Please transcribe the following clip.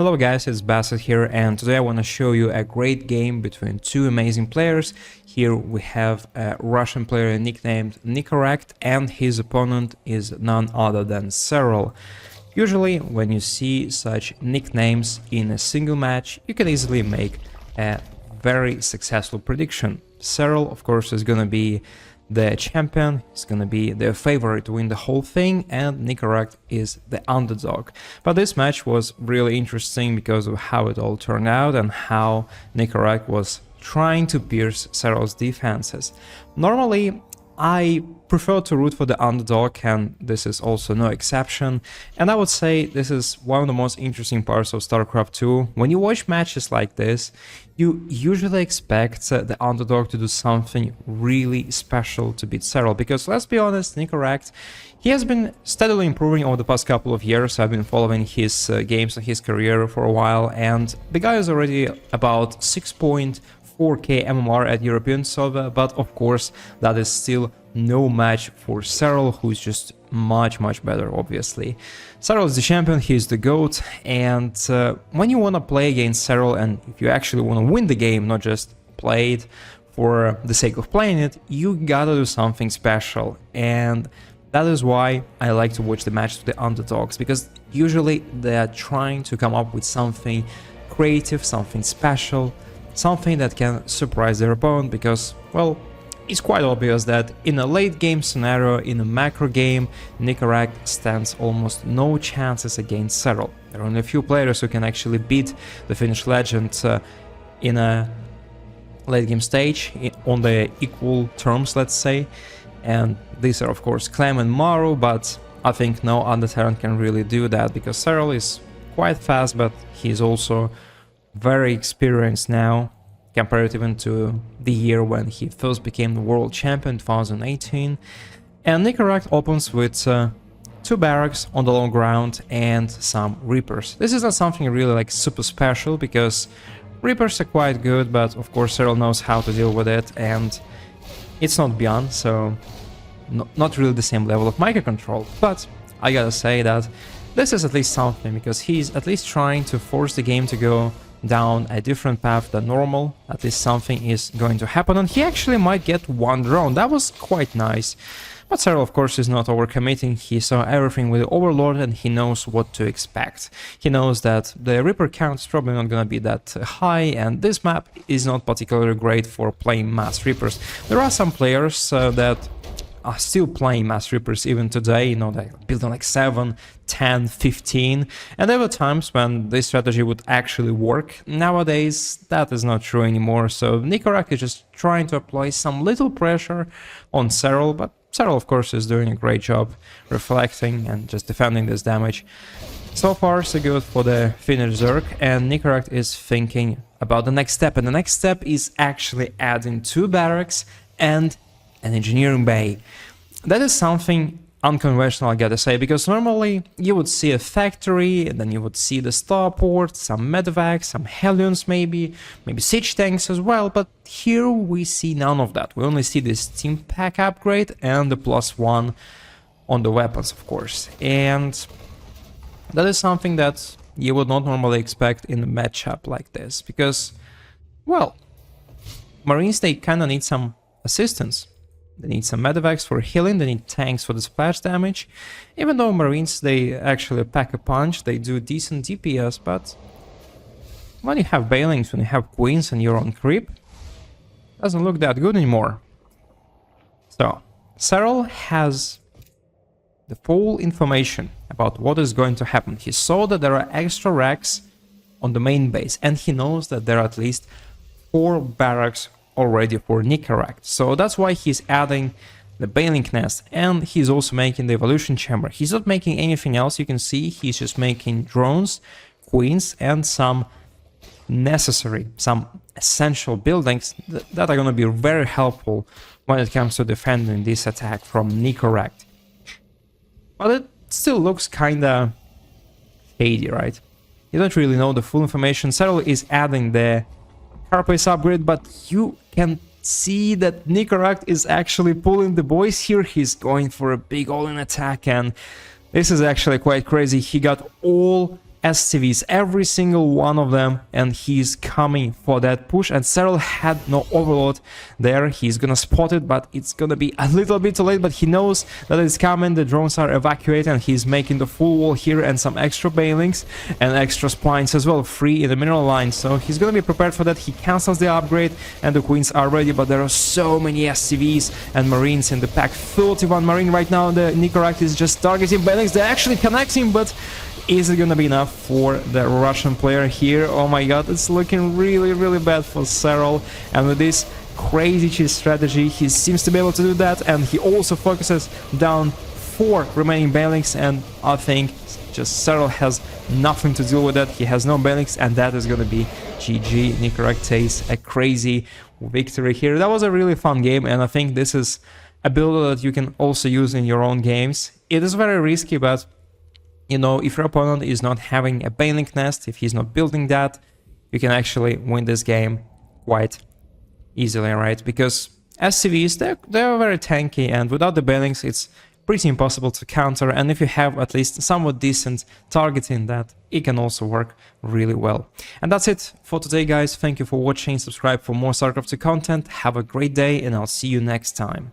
Hello guys, it's Bassett here, and today I want to show you a great game between two amazing players. Here we have a Russian player nicknamed Nicoract, and his opponent is none other than Serral. Usually when you see such nicknames in a single match, you can easily make a very successful prediction. Serral, of course, is gonna be the champion, is gonna be the favorite to win the whole thing, and Nicoract is the underdog. But this match was really interesting because of how it all turned out and how Nicoract was trying to pierce Serral's defenses. Normally, I prefer to root for the underdog, and this is also no exception. And I would say this is one of the most interesting parts of StarCraft 2. When you watch matches like this, you usually expect the underdog to do something really special to beat Serral. Because let's be honest, Nicoract, he has been steadily improving over the past couple of years. I've been following his games and his career for a while, and the guy is already about 6.4k MMR at European server, but of course that is still no match for Serral, who is just much better, obviously. Serral is the champion, he's the GOAT, and when you want to play against Serral, and if you actually want to win the game, not just play it for the sake of playing it, you gotta do something special. And that is why I like to watch the matches with the underdogs, because usually they're trying to come up with something creative, something special, something that can surprise their opponent, because, well, it's quite obvious that in a late game scenario, in a macro game, Nicoract stands almost no chances against Serral. There are only a few players who can actually beat the Finnish legend in a late game stage, on the equal terms, let's say. And these are of course Clem and Maru, but I think no other Terran can really do that, because Serral is quite fast, but he's also very experienced now, compared even to the year when he first became the world champion, 2018. And Nicoract opens with two barracks on the low ground and some Reapers. This is not something really like super special, because Reapers are quite good, but of course Serral knows how to deal with it, and it's not beyond, so not really the same level of microcontrol. But I gotta say that this is at least something, because he's at least trying to force the game to go down a different path than normal. At least something is going to happen, and he actually might get one drone. That was quite nice. But Serral, of course, is not overcommitting. He saw everything with the Overlord, and he knows what to expect. He knows that the Reaper count is probably not gonna be that high, and this map is not particularly great for playing Mass Reapers. There are some players that are still playing Mass Reapers even today, you know, they build on like 7, 10, 15, and there were times when this strategy would actually work. Nowadays, that is not true anymore, so Nicoract is just trying to apply some little pressure on Serral, but Serral, of course, is doing a great job reflecting and just defending this damage. So far, so good for the Finnish Zerg, and Nicoract is thinking about the next step, and the next step is actually adding 2 barracks and an engineering bay. That is something unconventional, I gotta say, because normally you would see a factory, and then you would see the starport, some medevacs, some Hellions maybe siege tanks as well, but here we see none of that. We only see this team pack upgrade and the +1 on the weapons, of course. And that is something that you would not normally expect in a matchup like this, because, well, Marines, they kinda need some assistance. They need some medevacs for healing, they need tanks for the splash damage. Even though Marines, they actually pack a punch, they do decent DPS, but when you have Bailings, when you have Queens and you're on creep, doesn't look that good anymore. So, Serral has the full information about what is going to happen. He saw that there are extra racks on the main base, and he knows that there are at least 4 barracks already for Nicoract. So that's why he's adding the Bailing Nest, and he's also making the Evolution Chamber. He's not making anything else, you can see, he's just making drones, queens, and some necessary, some essential buildings that are going to be very helpful when it comes to defending this attack from Nicoract. But it still looks kinda shady, right? You don't really know the full information. Serral is adding the Carapace upgrade, but you can see that Nicoract is actually pulling the boys here. He's going for a big all-in attack, and this is actually quite crazy. He got all SCVs, every single one of them, and he's coming for that push. And Serral had no overload there. He's gonna spot it, but it's gonna be a little bit too late. But he knows that it's coming. The drones are evacuating, and he's making the full wall here and some extra bailings and extra splines as well, free in the mineral line. So he's gonna be prepared for that. He cancels the upgrade, and the queens are ready. But there are so many SCVs and marines in the pack. 31 marine right now. The Nicoract is just targeting bailings. They're actually connecting, but is it gonna be enough for the Russian player here? Oh my god, it's looking really bad for Serral. And with this crazy cheese strategy, he seems to be able to do that, and he also focuses down 4 remaining bailings, and I think just Serral has nothing to deal with that. He has no bailings, and that is gonna be GG. Nicoract takes a crazy victory here. That was a really fun game, and I think this is a builder that you can also use in your own games. It is very risky, but you know, if your opponent is not having a bailing nest, if he's not building that, you can actually win this game quite easily, right? Because SCVs, they're very tanky, and without the bailings, it's pretty impossible to counter. And if you have at least somewhat decent targeting, that it can also work really well. And that's it for today, guys. Thank you for watching. Subscribe for more StarCraft 2 content. Have a great day, and I'll see you next time.